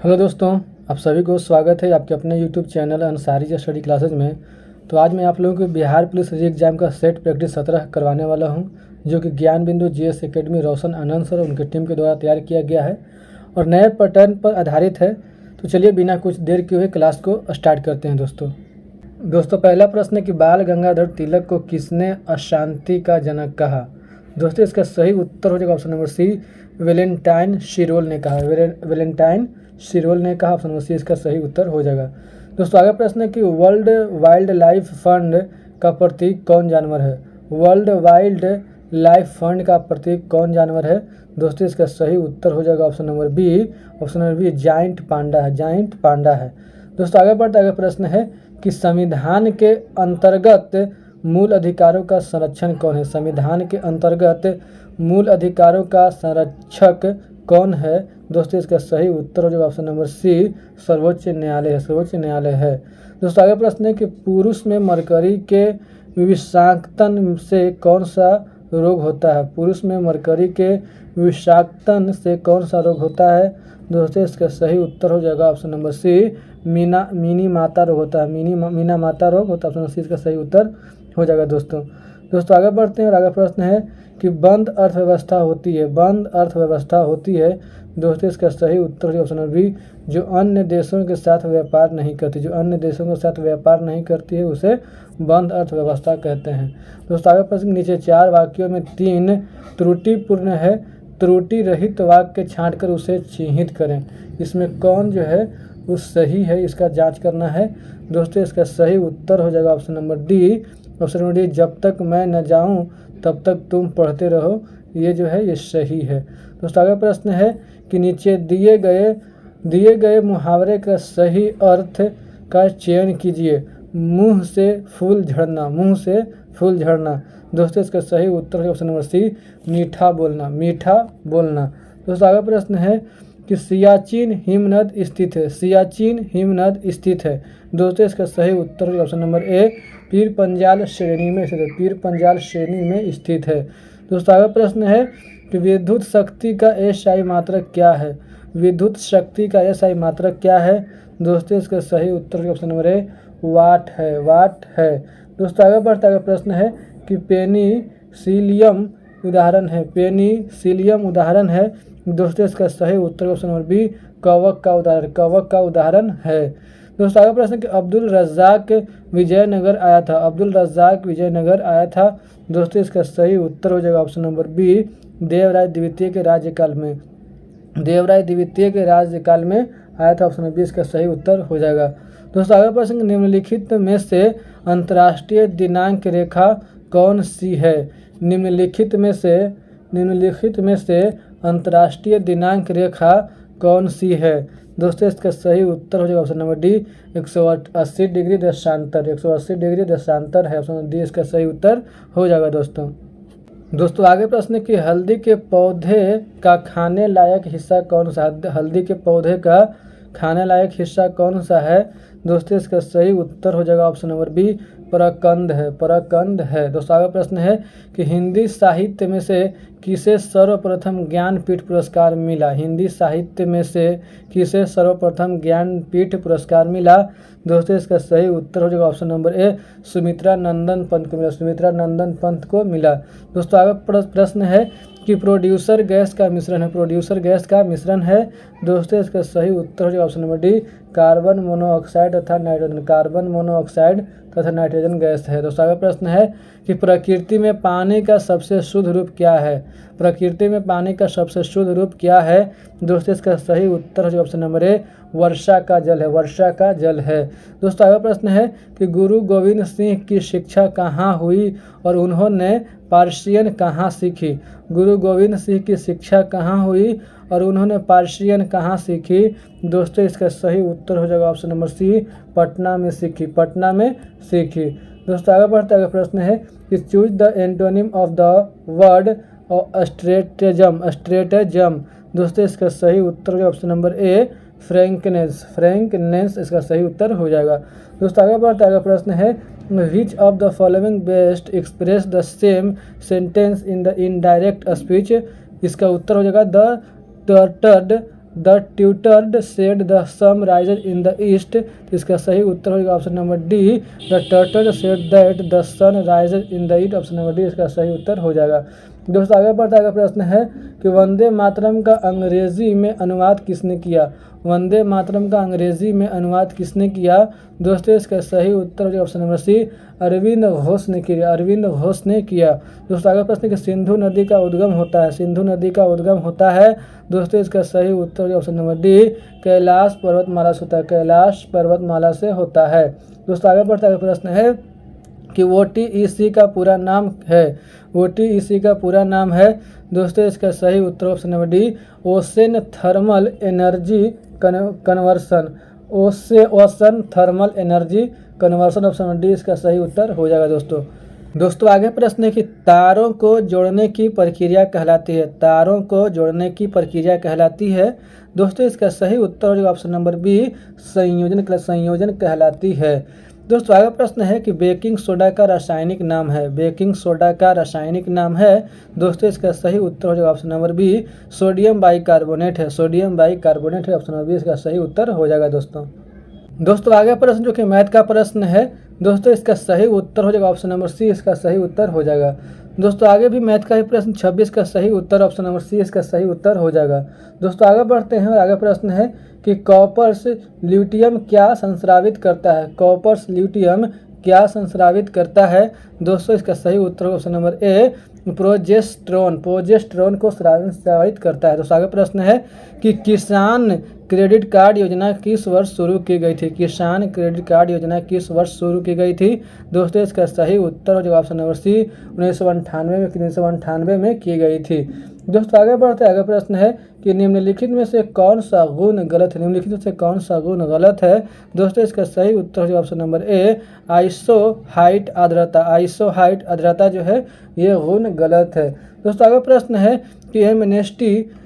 Hello दोस्तों, आप सभी को स्वागत है आपके अपने YouTube channel Ansari study classes में। तो आज मैं आप लोगों को बिहार पुलिस री एग्ज़ाम का सेट प्रैक्टिस 17 करवाने वाला हूं, जो कि ज्ञान बिंदु जीएस एकेडमी रोशन आनंद सर और उनकी टीम के द्वारा तैयार किया गया है और नए पैटर्न पर आधारित है। तो चलिए बिना कुछ देर किए हुए क्लास को स्टार्ट करते हैं। दोस्तों पहला प्रश्न है कि बाल गंगाधर तिलक को किसने अशांति का जनक कहा। दोस्तों इसका सही उत्तर हो जाएगा option number C, Valentine Chirol ने कहा। वैलेंटाइन शिरोल ने कहा, ऑप्शन नंबर सी इसका सही उत्तर हो जाएगा। दोस्तों आगे प्रश्न है कि वर्ल्ड वाइल्ड लाइफ फंड का प्रतीक कौन जानवर है। वर्ल्ड वाइल्ड लाइफ फंड का प्रतीक कौन जानवर है। दोस्तों इसका सही उत्तर हो जाएगा option number B, giant panda है। जाइंट पांडा है। दोस्तों आगे बढ़ते आगे प्रश्न है कि संविधान के अंतर्गत मूल अधिकारों का संरक्षण कौन है। संविधान के अंतर्गत मूल अधिकारों का संरक्षक कौन है। दोस्तों इसका सही उत्तर हो जाएगा ऑप्शन नंबर सी, सर्वोच्च न्यायालय है। सर्वोच्च न्यायालय है। दोस्तों आगे प्रश्न है कि पुरुष में मरकरी के विषाक्तन से कौन सा रोग होता है। पुरुष में मरकरी के विषाक्तन से कौन सा रोग होता है। दोस्तों इसका सही उत्तर हो जाएगा ऑप्शन नंबर सी, मीनी माता रोग होता है। मीना माता रोग होता है। ऑप्शन सी इसका सही उत्तर हो जाएगा। दोस्तों आगे बढ़ते हैं और आगे प्रश्न है कि बंद अर्थव्यवस्था होती है। बंद अर्थव्यवस्था होती है। दोस्तों इसका सही उत्तर है ऑप्शन नंबर बी, जो अन्य देशों के साथ व्यापार नहीं करती। जो अन्य देशों के साथ व्यापार नहीं करती है उसे बंद अर्थव्यवस्था कहते हैं। दोस्तों आगे प्रश्न, नीचे 4 वाक्यों में 3 त्रुटिपूर्ण है। त्रुटि रहित वाक्य छांटकर उसे चिन्हित करें। इसमें कौन जो है वो सही है, इसका जांच करना है। दोस्तों इसका सही उत्तर हो जाएगा option number D. Option number D, जब तक मैं न जाऊं तब तक तुम पढ़ते रहो। ये जो है ये सही है। दोस्तों आगे प्रश्न है कि नीचे दिए गए मुहावरे का सही अर्थ का चयन कीजिए। मुंह से फूल झड़ना। मुंह से फूल झड़ना। दोस्तों इसका सही उत्तर है ऑप्शन नंबर सी, मीठा बोलना। मीठा बोलना। दोस्तों आगे प्रश्न है कि सियाचिन हिमनद स्थित है। सियाचिन हिमनद स्थित है। दोस्तों इसका सही उत्तर है ऑप्शन नंबर ए, पीर पंजाल श्रेणी में स्थित है। पीर पंजाल श्रेणी में स्थित है। दोस्तों आगे प्रश्न है कि विद्युत शक्ति का एसआई मात्रक क्या है। विद्युत शक्ति का एसआई मात्रक क्या है। दोस्तों इसका सही उत्तर है ऑप्शन नंबर ए, वाट है। वाट है। दोस्तों आगे बढ़ते आगे प्रश्न है कि पेनिसिलियम उदाहरण है। पेनिसिलियम उदाहरण है। दोस्तों इसका सही उत्तर ऑप्शन नंबर बी, कवक का उदाहरण। कवक का उदाहरण है। दोस्तों आगे प्रश्न कि अब्दुल रज्जाक विजयनगर आया था। अब्दुल रज्जाक विजयनगर आया था। दोस्तों इसका सही उत्तर हो जाएगा ऑप्शन नंबर बी, देवराय द्वितीय के राज्यकाल में। देवराय द्वितीय के राज्यकाल में आया था। ऑप्शन नंबर बी इसका सही उत्तर हो जाएगा। दोस्तों आगे प्रश्न, निम्नलिखित में से अंतर्राष्ट्रीय दिनांक रेखा कौन सी है। निम्नलिखित में से अंतर्राष्ट्रीय दिनांक रेखा कौन सी है। दोस्तों इसका सही उत्तर हो जाएगा ऑप्शन नंबर डी, 180 डिग्री देशांतर। 180 डिग्री देशांतर है। ऑप्शन डी इसका सही उत्तर हो जाएगा। दोस्तों आगे प्रश्न कि हल्दी के पौधे का खाने लायक हिस्सा कौन सा है। हल्दी के पौधे का खाने लायक हिस्सा कौन सा है। दोस्तों इसका सही उत्तर हो जाएगा ऑप्शन नंबर बी, परकंद है। परकंद है। दोस्तों आगे प्रश्न है कि हिंदी साहित्य में से किसे सर्वप्रथम ज्ञानपीठ पुरस्कार मिला। हिंदी साहित्य में से किसे सर्वप्रथम ज्ञानपीठ पुरस्कार मिला। दोस्तों इसका सही उत्तर हो जाएगा ऑप्शन नंबर ए, सुमित्रा नंदन पंत को मिला। सुमित्रा नंदन पंत को मिला। दोस्तों आगे प्रश्न है कि प्रोड्यूसर गैस का मिश्रण है। प्रोड्यूसर गैस का मिश्रण है। दोस्तों इसका सही उत्तर हो जाएगा option number D, carbon monoxide तथा नाइट्रोजन। कार्बन मोनोऑक्साइड तथा नाइट्रोजन गैस है। दोस्तों आगे प्रश्न है कि प्रकृति में पानी का सबसे शुद्ध रूप क्या है। प्रकृति में पानी का सबसे शुद्ध रूप क्या है। दोस्तों इसका सही उत्तर हो जाएगा ऑप्शन नंबर ए, वर्षा का जल है। वर्षा का जल है। दोस्तों आगे प्रश्न है कि गुरु गोविंद सिंह की शिक्षा कहाँ हुई और उन्होंने पार्शियन कहाँ सीखी। गुरु गोविंद सिंह की शिक्षा कहाँ हुई और उन्होंने पार्शियन कहाँ सीखी। दोस्तों इसका सही उत्तर हो जाएगा ऑप्शन नंबर सी, पटना में सीखी। पटना में सीखी। दोस्तों आगे बढ़ते आगे प्रश्न है कि choose the antonym of the word stratagem. Stratagem. दोस्तों इसका सही उत्तर हो जाएगा ऑप्शन नंबर ए, फ्रैंकनेस। फ्रैंकनेस इसका सही उत्तर हो जाएगा। दोस्तों आगे बढ़ते आगे प्रश्न है, which of the following best express the same sentence in the indirect speech. इसका उत्तर हो जाएगा the tortured the tutored said the sun rises in the east. तो इसका सही उत्तर हो जाएगा option number D, the turtle said that the sun rises in the east. Option number D इसका सही उत्तर हो जाएगा। दोस्तों आगे बढ़ता है, प्रश्न है कि वंदे मातरम का अंग्रेजी में अनुवाद किसने किया। वंदे मातरम का अंग्रेजी में अनुवाद किसने किया। दोस्तों इसका सही उत्तर हो जाएगा option number C, Arvind Ghosh ने किया। अरविंद घोष ने किया। दोस्तों आगे प्रश्न कि सिंधु नदी का उद्गम होता है। सिंधु नदी का उद्गम होता है। दोस्तों इसका सही उत्तर हो जाएगा ऑप्शन नंबर डी, कैलाश पर्वतमाला से होता है। कैलाश पर्वतमाला से होता है। दोस्तों आगे बढ़ता है, प्रश्न है कि OTEC का पूरा नाम है। OTEC का पूरा नाम है। दोस्तों इसका सही उत्तर option number D, ocean thermal energy conversion. Ocean thermal energy conversion. Option number D इसका सही उत्तर हो जाएगा। दोस्तों आगे प्रश्न है कि तारों को जोड़ने की प्रक्रिया कहलाती है। तारों को जोड़ने की प्रक्रिया कहलाती है। दोस्तों इसका सही उत्तर हो जाएगा ऑप्शन नंबर बी, संयोजन कहलाती है। दोस्तों आगे प्रश्न है कि बेकिंग सोडा का रासायनिक नाम है। बेकिंग सोडा का रासायनिक नाम है। दोस्तों इसका सही उत्तर हो जाएगा option number B, sodium bicarbonate है। सोडियम बाइकार्बोनेट है। ऑप्शन नंबर बी इसका सही उत्तर हो जाएगा। दोस्तों आगे प्रश्न जो कि मैथ का प्रश्न है। दोस्तों इसका सही उत्तर हो जाएगा ऑप्शन नंबर सी, इसका सही उत्तर हो जाएगा। दोस्तों आगे भी मैथ का ही प्रश्न 26 का सही उत्तर ऑप्शन नंबर सी इसका सही उत्तर हो जाएगा। दोस्तों आगे बढ़ते हैं और आगे प्रश्न है कि कॉपर्स ल्यूटियम क्या संस्रावित करता है। कॉपर्स ल्यूटियम क्या संस्रावित करता है। दोस्तों इसका सही उत्तर ऑप्शन नंबर ए, प्रोजेस्टेरोन को स्रावित करता है। दोस्तों आगे प्रश्न है कि किसान क्रेडिट कार्ड योजना किस वर्ष शुरू की गई थी। किसान क्रेडिट कार्ड योजना किस वर्ष शुरू की गई थी। दोस्तों इसका सही उत्तर हो जाएगा ऑप्शन नंबर सी, 1998 में की गई थी। दोस्तों आगे बढ़ते हैं, आगे प्रश्न है कि निम्नलिखित में से कौन सा गुण गलत है। निम्नलिखित में से कौन सा गुण गलत है। दोस्तों इसका सही उत्तर हो जाएगा ऑप्शन नंबर ए, आइसोहाइट आर्द्रता। आइसोहाइट आर्द्रता जो है ये गुण गलत है। दोस्तों आगे प्रश्न है कि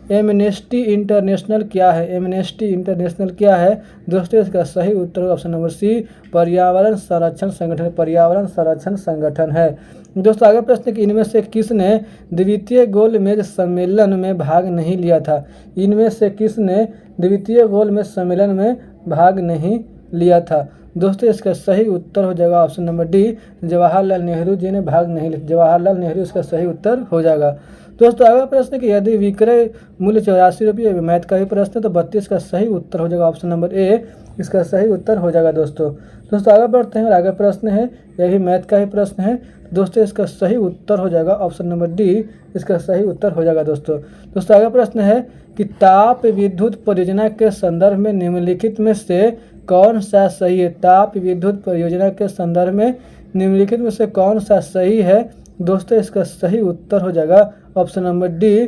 एमनेस्टी इंटरनेशनल क्या है। एमनेस्टी इंटरनेशनल क्या है। दोस्तों इसका सही उत्तर ऑप्शन नंबर सी, पर्यावरण संरक्षण संगठन। पर्यावरण संरक्षण संगठन है। दोस्तों आगे प्रश्न कि इनमें से किसने द्वितीय गोलमेज सम्मेलन में भाग नहीं लिया था। इनमें से किसने द्वितीय गोलमेज सम्मेलन में भाग नहीं लिया था। दोस्तों इसका सही उत्तर हो जाएगा option number D, Jawaharlal Nehru ji ने भाग नहीं लिया। जवाहरलाल नेहरू इसका सही उत्तर हो जाएगा। दोस्तों आगे प्रश्न कि यदि विक्रय मूल्य 84 रुपये, मैथ का ही प्रश्न है तो 32 का सही उत्तर हो जाएगा ऑप्शन नंबर ए, इसका सही उत्तर हो जाएगा। दोस्तों आगे बढ़ते हैं और आगे प्रश्न है, यही मैथ का ही प्रश्न है। दोस्तों इसका सही उत्तर हो जाएगा ऑप्शन नंबर डी, इसका सही उत्तर हो जाएगा। दोस्तों आगे प्रश्न है कि ताप विद्युत परियोजना के संदर्भ में निम्नलिखित में से कौन सा सही है। ताप विद्युत परियोजना के संदर्भ में निम्नलिखित में से कौन सा सही है। दोस्तों इसका सही उत्तर हो जाएगा option number D,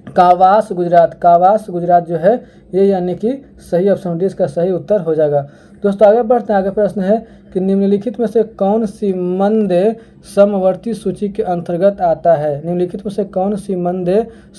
Kawas Gujarat. Kawas Gujarat जो है ये यानी कि सही ऑप्शन डी इसका सही उत्तर हो जाएगा। दोस्तों आगे बढ़ते हैं, आगे प्रश्न है कि निम्नलिखित में से कौन सी मंद समवर्ती सूची के अंतर्गत आता है। निम्नलिखित में से कौन सी मंद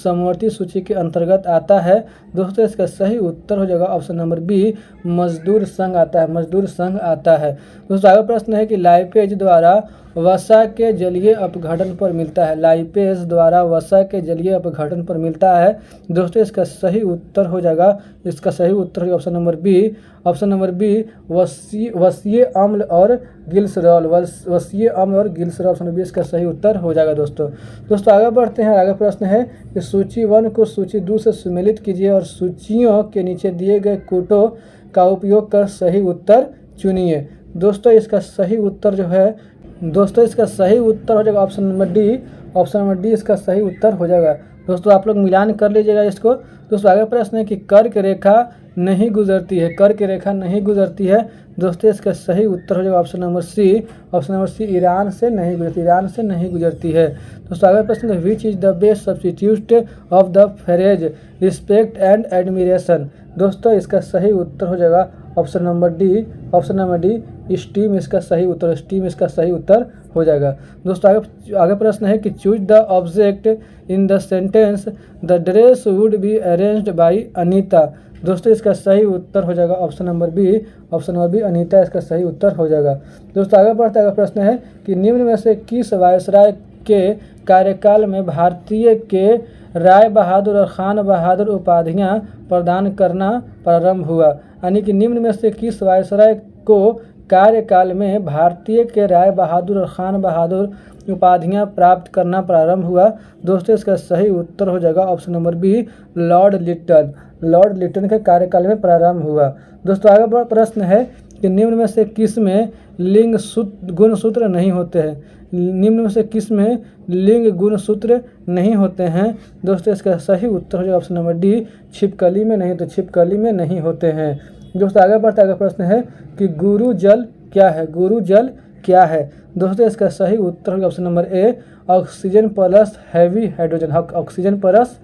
समवर्ती सूची के अंतर्गत आता है। दोस्तों इसका सही उत्तर हो जाएगा ऑप्शन नंबर बी, मजदूर संघ आता है। मजदूर संघ आता है। दोस्तों आगे प्रश्न है कि लाइपेज द्वारा वसा के जलीय अपघटन पर मिलता है। लाइपेज द्वारा वसा के जलीय अपघटन पर मिलता है। दोस्तों इसका सही उत्तर हो जाएगा, इसका सही उत्तर है ऑप्शन नंबर बी, वसीय अम्ल और गिल्सरॉल। वसीय अम्ल और गिल्सरॉल ऑप्शन बी इसका सही उत्तर हो जाएगा। दोस्तों आगे बढ़ते हैं, आगे प्रश्न है कि सूची 1 को सूची 2 से सुमेलित कीजिए और सूचियों के नीचे दिए गए कूटों का उपयोग कर सही उत्तर चुनिए। दोस्तों इसका सही उत्तर जो है, दोस्तों इसका सही उत्तर हो जाएगा option number D. Option number D इसका सही उत्तर हो जाएगा। दोस्तों आप लोग मिलान कर लीजिएगा इसको। दोस्तों आगे प्रश्न है कि कर्क रेखा नहीं गुजरती है। कर्क रेखा नहीं गुजरती है। दोस्तों इसका सही उत्तर हो जाएगा option number C. Option number C, Iran से नहीं गुजरती। ईरान से नहीं गुजरती है। दोस्तों आगे प्रश्न है which is the best substitute of the phrase respect and admiration. दोस्तों इसका सही उत्तर हो जाएगा option number D. Option number D, steam इसका सही उत्तर। स्टीम इसका सही उत्तर हो जाएगा। दोस्तों आगे प्रश्न है कि choose the object in the sentence the dress would be arranged by Anita. दोस्तों इसका सही उत्तर हो जाएगा option number B. Option number B, Anita इसका सही उत्तर हो जाएगा। दोस्तों आगे बढ़ते हुए प्रश्न है कि निम्न में से किस वायसराय के कार्यकाल में भारतीय के राय बहादुर और खान बहादुर उपाधियां प्रदान करना प्रारंभ हुआ। यानी कि निम्न में से किस वायसराय को कार्यकाल में भारतीय के राय बहादुर और खान बहादुर उपाधियां प्राप्त करना प्रारंभ हुआ? दोस्तों इसका सही उत्तर हो जाएगा option number B, Lord Lytton. Lord Lytton के कार्यकाल में प्रारंभ हुआ। दोस्तों आगे प्रश्न है कि निम्न में से किस में लिंग गुणसूत्र नहीं होते हैं? निम्न में से किस में लिंग गुणसूत्र नहीं होते हैं? दोस्तों इसका सही उत्तर हो जाएगा ऑप्शन नंबर डी, छिपकली में नहीं, तो छिपकली में नहीं होते हैं। दोस्तों आगे बढ़ते आगे प्रश्न है कि गुरु जल क्या है? गुरु जल क्या है? दोस्तों इसका सही उत्तर होगा ऑप्शन नंबर ए, oxygen plus heavy hydrogen. Oxygen plus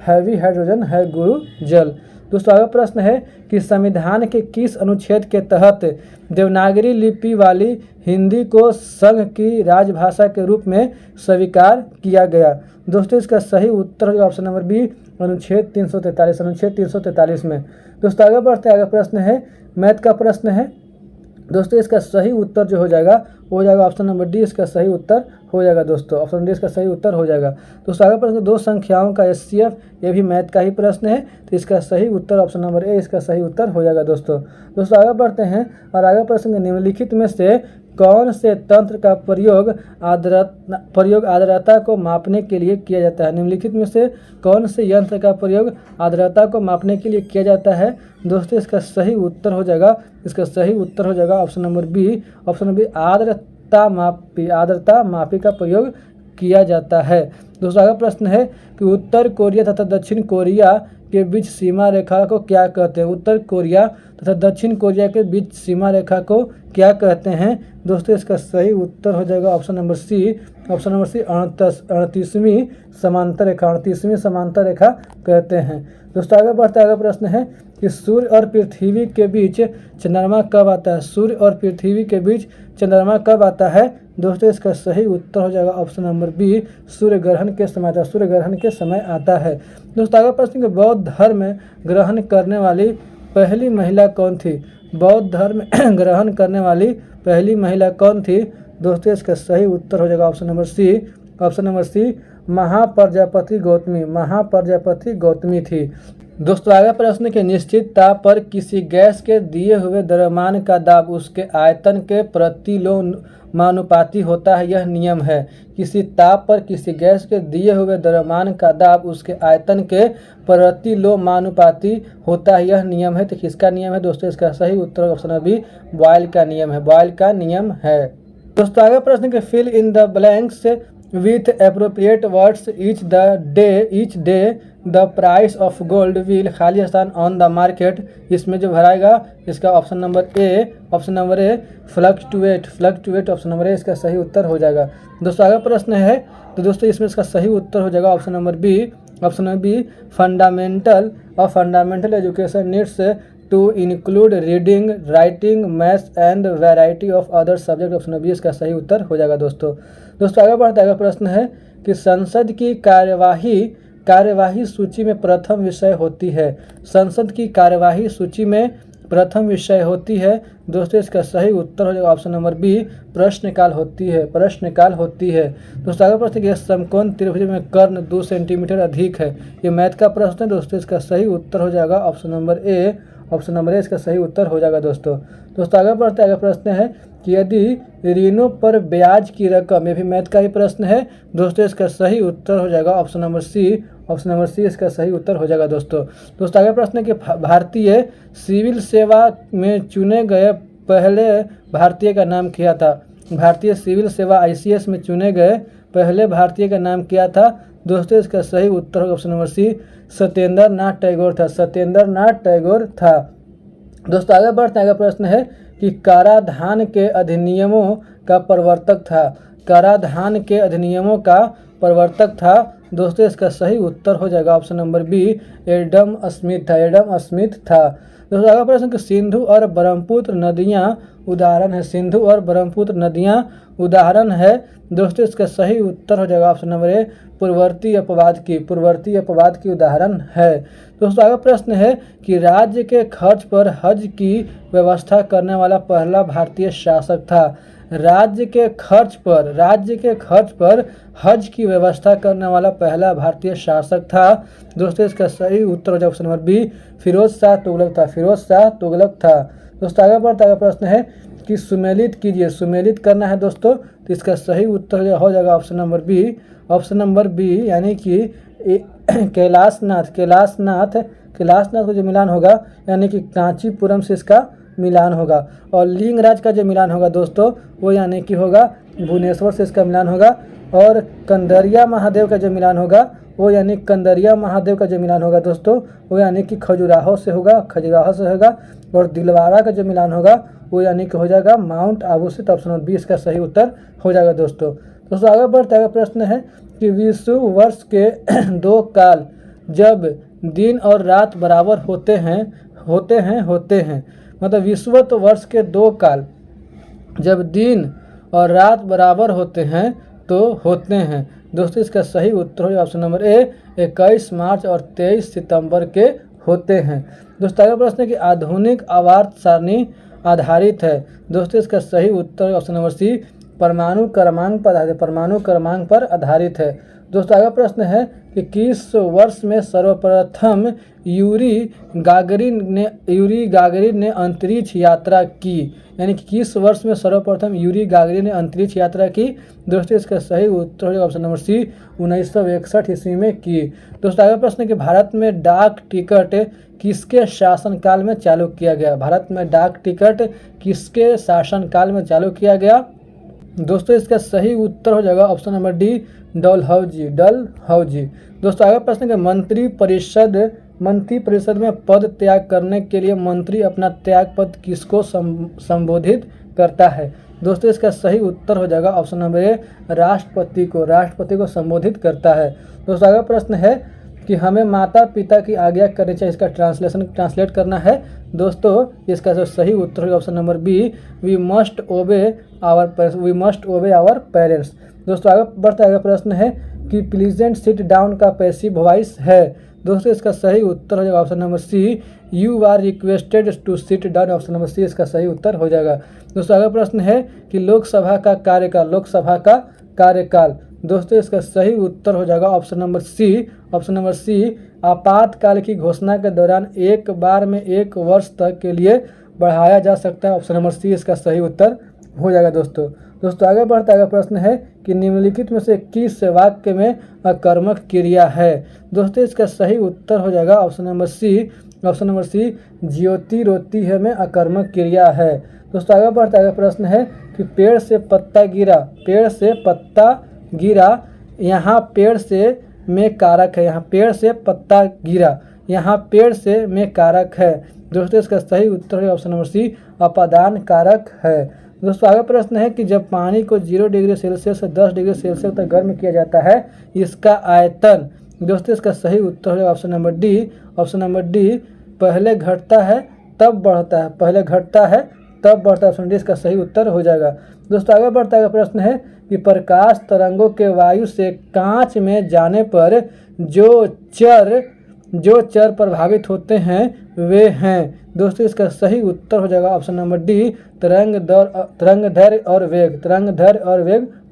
heavy hydrogen है गुरु जल। दोस्तों आगे प्रश्न है कि संविधान के किस अनुच्छेद के तहत देवनागरी लिपि वाली हिंदी को संघ की राजभाषा के रूप में स्वीकार किया गया? दोस्तों इसका सही उत्तर होगा ऑप्शन नंबर बी, अनुच्छेद 343। अनुच्छेद 343 में। दोस्तों आगे बढ़ते आगे प्रश्न है, मैथ का प्रश्न है। दोस्तों इसका सही उत्तर जो हो जाएगा वो हो जाएगा ऑप्शन नंबर डी, इसका सही उत्तर हो जाएगा। दोस्तों ऑप्शन डी इसका सही उत्तर हो जाएगा। दोस्तों आगे प्रश्न, दो संख्याओं का HCF, ये भी मैथ का ही प्रश्न है, तो इसका सही उत्तर ऑप्शन नंबर ए, इसका सही उत्तर हो जाएगा। दोस्तों आगे बढ़ते हैं और आगे प्रश्न, निम्नलिखित में से कौन से तंत्र का प्रयोग आर्द्रता को मापने के लिए किया जाता है? निम्नलिखित में से कौन से यंत्र का प्रयोग आर्द्रता को मापने के लिए किया जाता है? दोस्तों इसका सही उत्तर हो जाएगा, इसका सही उत्तर हो जाएगा ऑप्शन नंबर बी, आर्द्रता मापी का प्रयोग किया जाता है। दूसरा अगला प्रश्न है कि उत्तर कोरिया तथा दक्षिण कोरिया के बीच सीमा रेखा को क्या कहते हैं? उत्तर कोरिया तथा दक्षिण कोरिया के बीच सीमा रेखा को क्या कहते हैं? दोस्तों इसका सही उत्तर हो जाएगा ऑप्शन नंबर सी, 38वीं समांतर रेखा, 38वीं समांतर रेखा कहते हैं। दोस्तों आगे बढ़ता है, अगला प्रश्न है कि सूर्य और पृथ्वी के बीच चंद्रमा कब आता है? सूर्य और पृथ्वी के बीच चंद्रमा कब आता है? दोस्तों इसका सही उत्तर हो जाएगा ऑप्शन नंबर बी, सूर्य ग्रहण के समय आता है, सूर्य ग्रहण के समय आता है। दोस्तों अगला प्रश्न कि बौद्ध धर्म ग्रहण करने वाली पहली महिला कौन थी? बौद्ध धर्म ग्रहण करने वाली पहली महिला कौन थी? दोस्तों इसका सही उत्तर हो जाएगा option number C, Mahaprajapati Gautami थी। दोस्तों आगे प्रश्न के निश्चित ताप पर किसी गैस के दिए हुए द्रव्यमान का दाब उसके आयतन के प्रतिलोमानुपाती होता है, यह नियम है। किसी ताप पर किसी गैस के दिए हुए द्रव्यमान का दाब उसके आयतन के प्रतिलोमानुपाती होता है, यह नियम है। तो किसका नियम है? दोस्तों इसका सही उत्तर ऑप्शन बी, बॉयल का नियम है, बॉयल का नियम है। दोस्तों आगे प्रश्न के fill in the blanks with appropriate words each day the price of gold will, खाली स्थान ऑन द मार्केट, इसमें जो भराएगा इसका option number A fluctuate option number A इसका सही उत्तर हो जाएगा। दोस्तों आगे प्रश्न है, तो दोस्तों इसमें इसका सही उत्तर हो जाएगा option number B fundamental education needs to include reading, writing, maths and variety of other subject, option B इसका सही उत्तर हो जाएगा। दोस्तों आगे बढ़ते आगे प्रश्न है कि संसद की कार्यवाही सूची में प्रथम विषय होती है। संसद की कार्यवाही सूची में प्रथम विषय होती है। दोस्तों इसका सही उत्तर हो जाएगा ऑप्शन नंबर बी, प्रश्नकाल होती है। दोस्तों आगे प्रश्न कि समकोण त्रिभुज में कर्ण 2 सेंटीमीटर अधिक है, ये मैथ का प्रश्न है। दोस्तों इसका सही उत्तर हो जाएगा ऑप्शन नंबर ए इसका सही उत्तर हो जाएगा। दोस्तों आगे बढ़ते आगे प्रश्न है कि यदि ऋणों पर ब्याज की रकम, ये भी मैथ का ही प्रश्न है। दोस्तों इसका सही उत्तर हो जाएगा ऑप्शन नंबर सी इसका सही उत्तर हो जाएगा। दोस्तों आगे प्रश्न है कि भारतीय सिविल सेवा में चुने गए पहले भारतीय का नाम क्या था? भारतीय सिविल सेवा ICS में चुने गए पहले भारतीय का नाम क्या था? दोस्तों इसका सही उत्तर होगा ऑप्शन नंबर सी, सत्येंद्र नाथ टैगोर था। दोस्तों आगे बढ़ते हैं, आगे प्रश्न है कि कराधान के अधिनियमों का प्रवर्तक था। दोस्तों इसका सही उत्तर हो जाएगा option number B, Adam Smith था। दोस्तों आगे प्रश्न कि सिंधु और ब्रह्मपुत्र नदियां उदाहरण है। दोस्तों इसका सही उत्तर हो जाएगा ऑप्शन नंबर ए, पूर्ववर्ती अपवाद की उदाहरण है। दोस्तों आगे प्रश्न है कि राज्य के खर्च पर हज की व्यवस्था करने वाला पहला भारतीय शासक था। राज्य के खर्च पर हज की व्यवस्था करने वाला पहला भारतीय शासक था। दोस्तों इसका सही उत्तर हो जाएगा option number B, Firoz Shah Tughlaq था। दोस्तों आगे बढ़ते अगला प्रश्न है कि सुमेलित कीजिए, सुमेलित करना है दोस्तों, तो इसका सही उत्तर हो जाएगा ऑप्शन नंबर बी यानी कि कैलाशनाथ का जो मिलान होगा यानी कि कांचीपुरम से इसका मिलान होगा। और लिंगराज का जो मिलान होगा दोस्तों वो यानी कि होगा भुवनेश्वर से इसका मिलान होगा। और कंदरिया महादेव का जो मिलान होगा वो यानी दोस्तों वो यानी कि खजुराहो से होगा। और दिलवारा का जो मिलान होगा वो यानी कि हो जाएगा माउंट आबू से। तो ऑप्शन नंबर बी इसका सही उत्तर हो जाएगा दोस्तों। आगे बढ़ते हुए प्रश्न है कि विश्व वर्ष के 2 काल जब दिन और रात बराबर होते हैं मतलब विश्वत वर्ष के 2 काल जब दिन और रात बराबर होते हैं दोस्तों इसका सही उत्तर हो ऑप्शन नंबर ए 21 मार्च और 23 सितंबर के होते हैं। दोस्तों अगला प्रश्न है कि आधुनिक आवर्त सारणी आधारित है। दोस्तों इसका सही उत्तर ऑप्शन नंबर सी परमाणु क्रमांक पर आधारित है। दोस्तों अगला प्रश्न है कि किस वर्ष में सर्वप्रथम यूरी गागरिन ने अंतरिक्ष यात्रा की, यानी कि किस वर्ष में सर्वप्रथम यूरी गागरिन ने अंतरिक्ष यात्रा की। दोस्तों इसका सही उत्तर है ऑप्शन नंबर सी 1961 ईस्वी में की। दोस्तों अगला प्रश्न है कि भारत में डाक टिकट किसके शासनकाल में चालू किया गया। दोस्तों इसका सही उत्तर हो जाएगा ऑप्शन नंबर डी डलहौजी। दोस्तों अगला प्रश्न है मंत्री परिषद में पद त्याग करने के लिए मंत्री अपना त्याग पद किसको संबोधित करता है। दोस्तों इसका सही उत्तर हो जाएगा ऑप्शन नंबर ए राष्ट्रपति को संबोधित करता है। दोस्तों अगला प्रश्न है कि हमें माता पिता की आज्ञा करनी चाहिए, इसका ट्रांसलेट करना है। दोस्तों इसका जो सही उत्तर होगा option number B we must obey our parents. दोस्तों आगे बढ़ता अगला प्रश्न है कि प्लीजेंट सिट डाउन का पैसिव वॉइस है। दोस्तों इसका सही उत्तर हो जाएगा option number C you are requested to sit down. Option number C इसका सही उत्तर हो जाएगा। दोस्तों अगला प्रश्न है कि लोकसभा का कार्यकाल। दोस्तों इसका सही उत्तर हो जाएगा ऑप्शन नंबर सी आपातकाल की घोषणा के दौरान एक बार में 1 वर्ष तक के लिए बढ़ाया जा सकता है। ऑप्शन नंबर सी इसका सही उत्तर हो जाएगा दोस्तों आगे बढ़ता अगला प्रश्न है कि निम्नलिखित में से किस वाक्य में अकर्मक क्रिया है। दोस्तों इसका सही उत्तर हो जाएगा ऑप्शन नंबर सी ज्योति रोती है में अकर्मक क्रिया है। दोस्तों आगे बढ़ता अगला प्रश्न है कि पेड़ से पत्ता गिरा यहाँ पेड़ से में कारक है। यहाँ पेड़ से में कारक है। दोस्तों इसका सही उत्तर है ऑप्शन नंबर सी अपादान कारक है। दोस्तों आगे प्रश्न है कि जब पानी को 0 डिग्री सेल्सियस से 10 डिग्री सेल्सियस तक गर्म किया जाता है इसका आयतन। दोस्तों इसका सही उत्तर है ऑप्शन नंबर डी पहले घटता है तब बढ़ता है। ऑप्शन डी इसका सही उत्तर हो जाएगा। दोस्तों आगे बढ़ता है प्रश्न है कि प्रकाश तरंगों के वायु से कांच में जाने पर जो चर प्रभावित होते हैं वे हैं। दोस्तों इसका सही उत्तर हो जाएगा ऑप्शन नंबर डी तरंग दैर्घ्य और वेग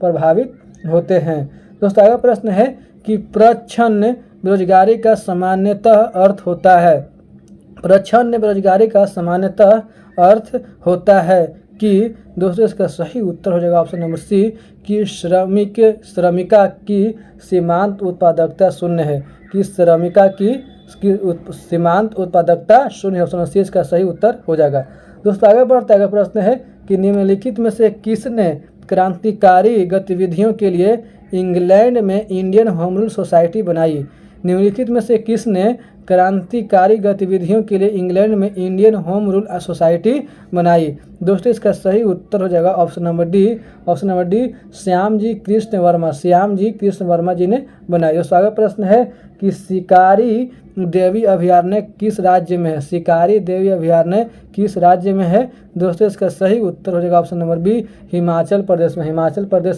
प्रभावित होते हैं। दोस्तों अगला प्रश्न है कि प्रच्छन्न बेरोजगारी का सामान्यतः अर्थ होता है कि दोस्तों इसका सही उत्तर हो जाएगा ऑप्शन नंबर सी कि श्रमिका की सीमांत उत्पादकता शून्य है। सीमांत उत्पादकता शून्य। ऑप्शन नंबर सी इसका सही उत्तर हो जाएगा। दोस्तों आगे बढ़ता है प्रश्न है कि निम्नलिखित में से किसने क्रांतिकारी गतिविधियों के लिए इंग्लैंड में इंडियन होम रूल सोसाइटी बनाई। निम्नलिखित में से किसने क्रांतिकारी गतिविधियों के लिए इंग्लैंड में इंडियन होम रूल सोसाइटी बनाई। दोस्तों इसका सही उत्तर हो जाएगा option number D Shyam ji Krishna Verma जी ने बनाई। दोस्तों आगे प्रश्न है कि शिकारी देवी अभयारण्य किस राज्य में है। दोस्तों इसका सही उत्तर हो जाएगा option number B Himachal Pradesh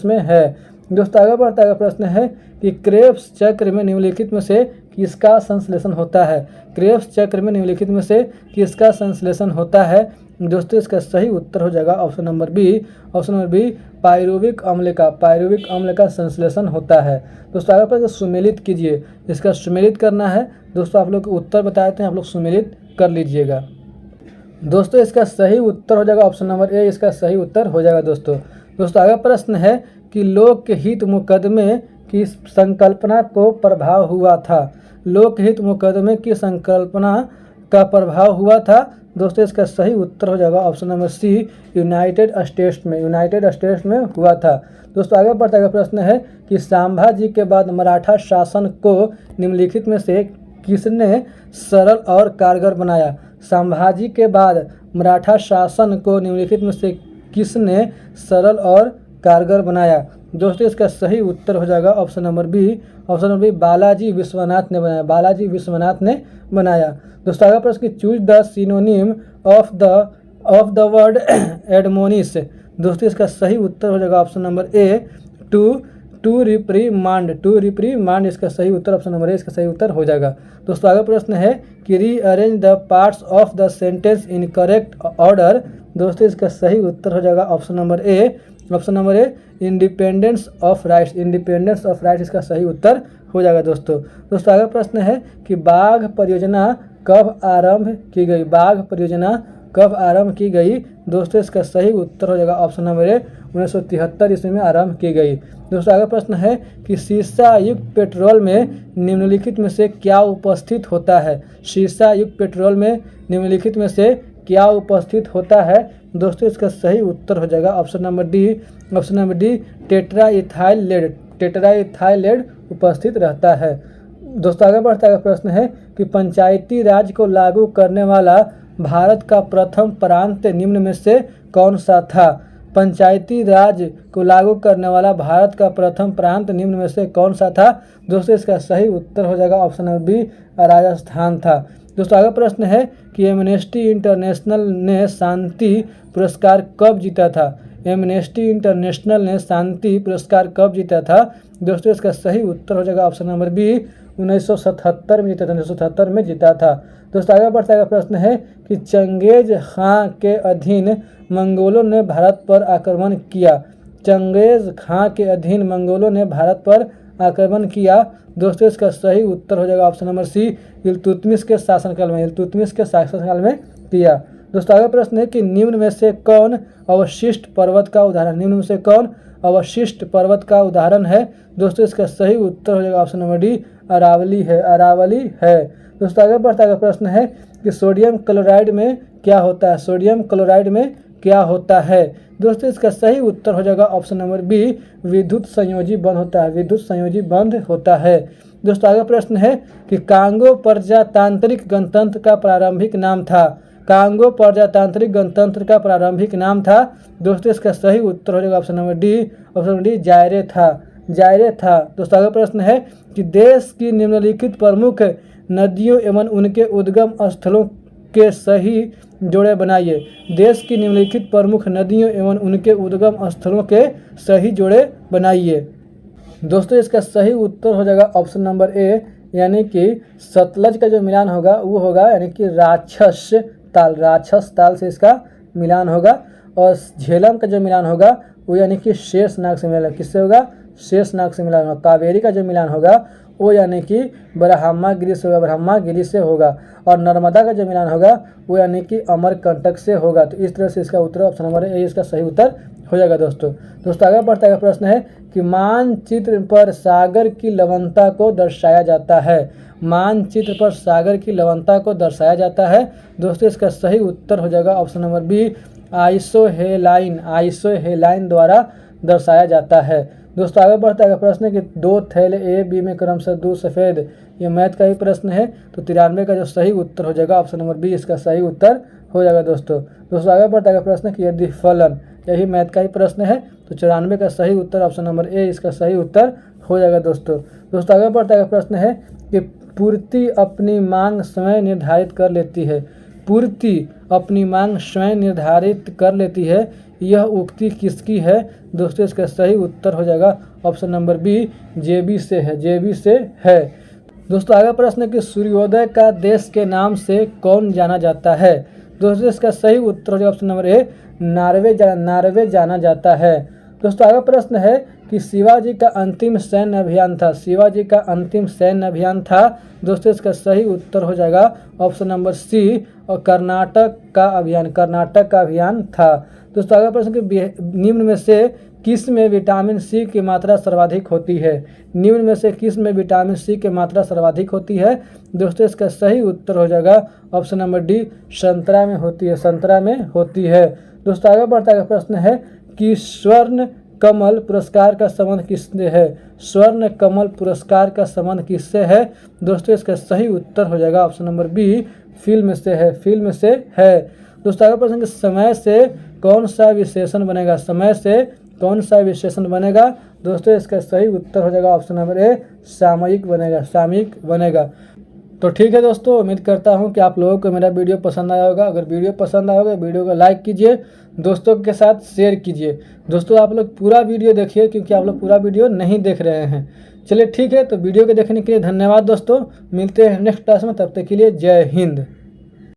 में है। दोस्तों आगे बढ़ता है प्रश्न है कि क्रेब्स चक्र में निम्नलिखित में से किसका संश्लेषण होता है। दोस्तों इसका सही उत्तर हो जाएगा option number B. Option number B, pyruvic अम्ल का संश्लेषण होता है। दोस्तों आगे पर सुमेलित कीजिए, इसका सुमेलित करना है। दोस्तों आप लोग को उत्तर बताए थे, आप लोग सुमेलित कर लीजिएगा। दोस्तों इसका सही उत्तर हो जाएगा ऑप्शन नंबर ए, इसका सही उत्तर हो जाएगा। दोस्तों आगे प्रश्न है कि लोकहित मुकदमे की संकल्पना को प्रभाव हुआ था। लोकहित मुकदमे की संकल्पना का प्रभाव हुआ था। दोस्तों इसका सही उत्तर हो जाएगा option number C, United States में हुआ था। दोस्तों आगे बढ़ता हुआ प्रश्न है कि संभाजी के बाद मराठा शासन को निम्नलिखित में से किसने सरल और कारगर बनाया। संभाजी के बाद मराठा शासन को निम्नलिखित में से किसने सरल और कारगर बनाया। दोस्तों इसका सही उत्तर हो जाएगा option number B. Option number B, Balaji Vishwanath ने बनाया। दोस्तों आगे प्रश्न की choose the synonym of the word admonish. दोस्तों इसका सही उत्तर हो जाएगा option number A, to reprimand इसका सही उत्तर ऑप्शन नंबर ए, इसका सही उत्तर हो जाएगा। दोस्तों आगे प्रश्न है कि rearrange the parts of the sentence in correct order. दोस्तों इसका सही उत्तर हो जाएगा option number A, independence of rights इसका सही उत्तर हो जाएगा। दोस्तों आगे प्रश्न है कि बाघ परियोजना कब आरंभ की गई। दोस्तों इसका सही उत्तर हो जाएगा ऑप्शन नंबर ए, 1973 ईस्वी में आरंभ की गई। दोस्तों आगे प्रश्न है कि शीशा युक्त पेट्रोल में निम्नलिखित में से क्या उपस्थित होता है। शीशा युक्त पेट्रोल में निम्नलिखित में से क्या उपस्थित होता है। दोस्तों इसका सही उत्तर हो जाएगा option number D, tetraethyl lead उपस्थित रहता है। दोस्तों आगे बढ़ता है प्रश्न है कि पंचायती राज को लागू करने वाला भारत का प्रथम प्रांत निम्न में से कौन सा था। पंचायती राज को लागू करने वाला भारत का प्रथम प्रांत निम्न में से कौन सा था। दोस्तों इसका सही उत्तर हो जाएगा ऑप्शन नंबर बी, राजस्थान था। दोस्तों आगे प्रश्न है कि एमनेस्टी इंटरनेशनल ने शांति पुरस्कार कब जीता था। दोस्तों इसका सही उत्तर हो जाएगा ऑप्शन नंबर बी, 1977 में जीता था। दोस्तों आगे बढ़ता है प्रश्न है कि चंगेज खां के अधीन मंगोलों ने भारत पर आक्रमण किया। दोस्तों इसका सही उत्तर हो जाएगा ऑप्शन नंबर सी, इल्तुतमिश के शासनकाल में किया। दोस्तों आगे प्रश्न है कि निम्न में से कौन अवशिष्ट पर्वत का उदाहरण है। दोस्तों इसका सही उत्तर हो जाएगा ऑप्शन नंबर डी, अरावली है। दोस्तों आगे बढ़ता है प्रश्न है कि सोडियम क्लोराइड में क्या होता है। दोस्तों इसका सही उत्तर हो जाएगा ऑप्शन नंबर बी, विद्युत संयोजी बंध होता है। दोस्तों आगे प्रश्न है कि कांगो प्रजातांत्रिक गणतंत्र का प्रारंभिक नाम था। दोस्तों इसका सही उत्तर हो जाएगा ऑप्शन नंबर डी, जायरे था। दोस्तों आगे प्रश्न है कि देश की निम्नलिखित प्रमुख नदियों एवं उनके उद्गम स्थलों के सही जोड़े बनाइए। देश की निम्नलिखित प्रमुख नदियों एवं उनके उद्गम स्थलों के सही जोड़े बनाइए। दोस्तों इसका सही उत्तर हो जाएगा ऑप्शन नंबर ए, यानी कि सतलज का जो मिलान होगा वो होगा यानी कि राक्षस ताल से इसका मिलान होगा। और झेलम का जो मिलान होगा वो यानी कि शेषनाग से मिलान, किससे होगा, शेषनाग से मिलान होगा। कावेरी का जो मिलान होगा वो यानी कि ब्रह्मागिरि से होगा। और नर्मदा का जो मिलान होगा वो यानी कि अमरकंटक से होगा। तो इस तरह से इसका उत्तर ऑप्शन नंबर ए इसका सही उत्तर हो जाएगा। दोस्तों आगे बढ़ता है प्रश्न है कि मानचित्र पर सागर की लवणता को दर्शाया जाता है। दोस्तों इसका सही उत्तर हो जाएगा ऑप्शन नंबर बी, आइसोहेलाइन द्वारा दर्शाया जाता है। दोस्तों आगे बढ़ता है प्रश्न है कि 2 थैले ए बी में क्रमशः 2 सफ़ेद, ये मैथ का ही प्रश्न है। तो 93 का जो सही उत्तर हो जाएगा ऑप्शन नंबर बी इसका सही उत्तर हो जाएगा। दोस्तों आगे बढ़ता है प्रश्न कि यदि फलन, यही मैथ का ही प्रश्न है, तो 94 का सही उत्तर ऑप्शन नंबर ए इसका सही उत्तर हो जाएगा। दोस्तों आगे बढ़ता है प्रश्न है कि पूर्ति अपनी मांग स्वयं निर्धारित कर लेती है, यह उक्ति किसकी है। दोस्तों इसका सही उत्तर हो जाएगा ऑप्शन नंबर बी, जेबी से है। दोस्तों आगे प्रश्न है कि सूर्योदय का देश के नाम से कौन जाना जाता है। दोस्तों इसका सही उत्तर हो जाएगा ऑप्शन नंबर ए, नार्वे जाना जाता है। दोस्तों आगे प्रश्न है कि शिवाजी का अंतिम सैन्य अभियान था, शिवाजी का अंतिम सैन्य अभियान था। दोस्तों इसका सही उत्तर हो जाएगा ऑप्शन नंबर सी, और कर्नाटक का अभियान था। दोस्तों आगे प्रश्न कि निम्न में से किस में विटामिन सी की मात्रा सर्वाधिक होती है, निम्न में से किस में विटामिन सी की मात्रा सर्वाधिक होती है। दोस्तों इसका सही उत्तर हो जाएगा ऑप्शन नंबर डी, संतरा में होती है। दोस्तों आगे बढ़ता है प्रश्न है कि स्वर्ण कमल पुरस्कार का संबंध किससे है, स्वर्ण कमल पुरस्कार का संबंध किससे है। दोस्तों इसका सही उत्तर हो जाएगा ऑप्शन नंबर बी, फिल्म से है। दोस्तों आगे प्रश्न समय से कौन सा विशेषण बनेगा, समय से कौन सा विशेषण बनेगा। दोस्तों इसका सही उत्तर हो जाएगा ऑप्शन नंबर ए, सामयिक बनेगा। तो ठीक है दोस्तों, उम्मीद करता हूं कि आप लोगों को मेरा वीडियो पसंद आया होगा। अगर वीडियो पसंद आया होगा वीडियो को लाइक कीजिए, दोस्तों के साथ शेयर कीजिए। दोस्तों आप लोग पूरा वीडियो देखिए, क्योंकि आप लोग पूरा वीडियो नहीं देख रहे हैं। चलिए ठीक है, तो वीडियो को देखने के लिए धन्यवाद दोस्तों, मिलते हैं नेक्स्ट क्लास में, तब तक के लिए जय हिंद।